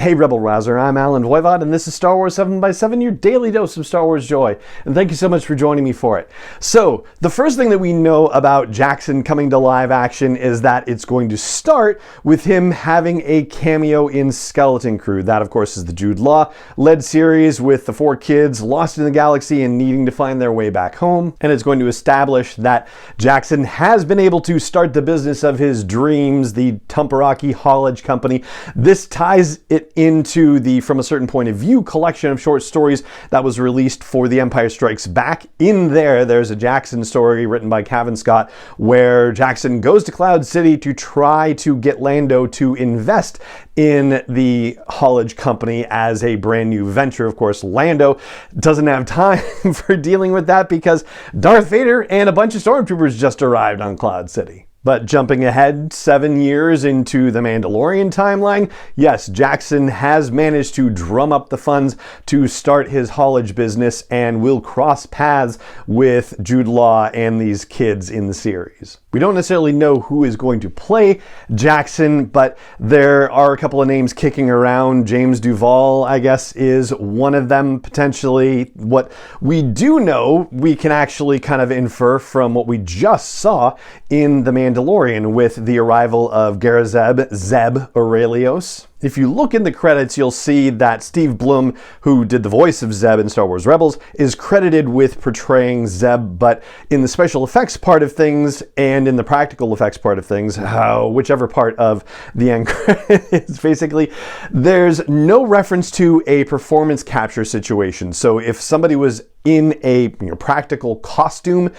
Hey Rebel Rouser, I'm Alan Voivod, and this is Star Wars 7x7, your daily dose of Star Wars joy. And thank you so much for joining me for it. So, the first thing that we know about Jackson coming to live action is that it's going to start with him having a cameo in Skeleton Crew. That, of course, is the Jude Law-led series with the 4 kids lost in the galaxy and needing to find their way back home. And it's going to establish that Jackson has been able to start the business of his dreams, the Tumparaki Haulage Company. This ties it into the From a Certain Point of View collection of short stories that was released for The Empire Strikes Back. In there's a Jackson story written by Cavan Scott where Jackson goes to Cloud City to try to get Lando to invest in the haulage company as a brand new venture. Of course, Lando doesn't have time for dealing with that because Darth Vader and a bunch of stormtroopers just arrived on Cloud City. But jumping ahead 7 years into the Mandalorian timeline, yes, Jackson has managed to drum up the funds to start his haulage business and will cross paths with Jude Law and these kids in the series. We don't necessarily know who is going to play Jackson, but there are a couple of names kicking around. James Duval, I guess, is one of them potentially. What we do know, we can actually kind of infer from what we just saw in The Mandalorian with the arrival of Garazeb Zeb Orrelios. If you look in the credits, you'll see that Steve Blum, who did the voice of Zeb in Star Wars Rebels, is credited with portraying Zeb, but in the special effects part of things and in the practical effects part of things, whichever part of the end credits, basically, there's no reference to a performance capture situation. So if somebody was in a practical costume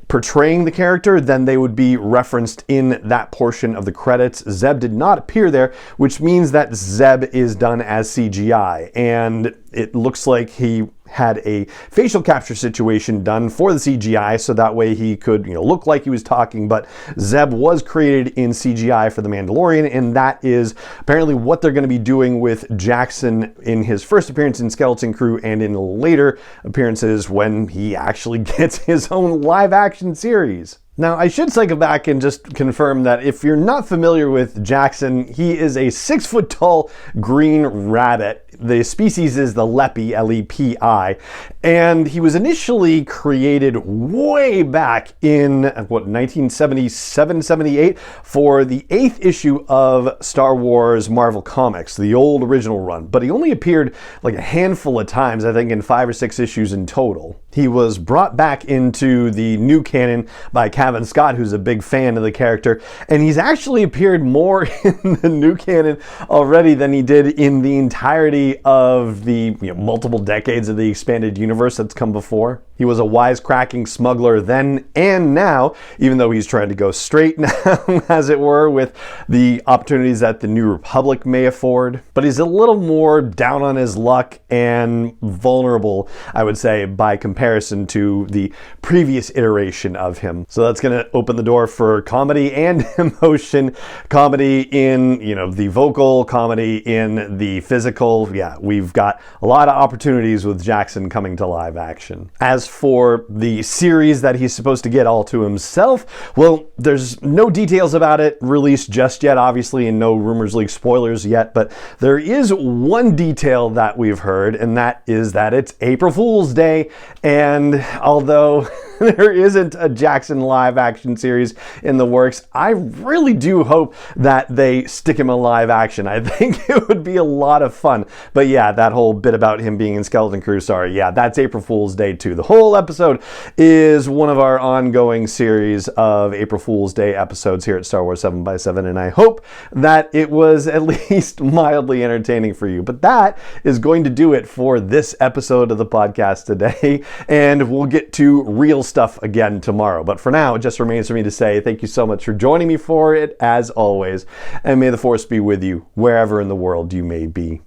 portraying the character, then they would be referenced in that portion of the credits. Zeb did not appear there, which means that Zeb is done as CGI, and it looks like he had a facial capture situation done for the CGI so that way he could look like he was talking, but Zeb was created in CGI for The Mandalorian, and that is apparently what they're going to be doing with Jackson in his first appearance in Skeleton Crew and in later appearances when he actually gets his own live action series. Now, I should cycle back and just confirm that if you're not familiar with Jackson, he is a 6-foot-tall green rabbit. The species is the Lepi, L-E-P-I, and he was initially created way back in, 1977-78 for the 8th issue of Star Wars Marvel Comics, the old original run, but he only appeared like a handful of times, I think in 5 or 6 issues in total. He was brought back into the new canon by Cavan Scott, who's a big fan of the character, and he's actually appeared more in the new canon already than he did in the entirety of the multiple decades of the expanded universe that's come before. He was a wisecracking smuggler then and now, even though he's trying to go straight now, as it were, with the opportunities that the New Republic may afford. But he's a little more down on his luck and vulnerable, I would say, by comparison to the previous iteration of him. So that's going to open the door for comedy and emotion. Comedy in, the vocal, comedy in the physical. Yeah, we've got a lot of opportunities with Jackson coming to live action. As for the series that he's supposed to get all to himself, well, there's no details about it released just yet, obviously, and no rumors, leaks, spoilers yet, but there is one detail that we've heard, and that is that it's April Fool's Day, and although there isn't a Jackson live action series in the works, I really do hope that they stick him in live action. I think it would be a lot of fun. But yeah, that whole bit about him being in Skeleton Crew, that's April Fool's Day too. The whole episode is one of our ongoing series of April Fool's Day episodes here at Star Wars 7x7, and I hope that it was at least mildly entertaining for you. But that is going to do it for this episode of the podcast today, and we'll get to real stuff again tomorrow. But for now, it just remains for me to say thank you so much for joining me for it, as always, and may the Force be with you wherever in the world you may be.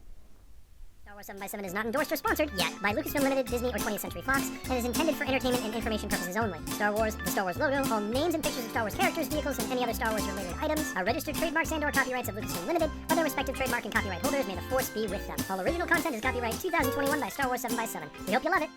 Star Wars 7x7 is not endorsed or sponsored yet by Lucasfilm Limited, Disney, or 20th Century Fox, and is intended for entertainment and information purposes only. Star Wars, the Star Wars logo, all names and pictures of Star Wars characters, vehicles, and any other Star Wars related items are registered trademarks and/or copyrights of Lucasfilm Limited, or their respective trademark and copyright holders. May the Force be with them. All original content is copyright 2021 by Star Wars 7x7. We hope you love it.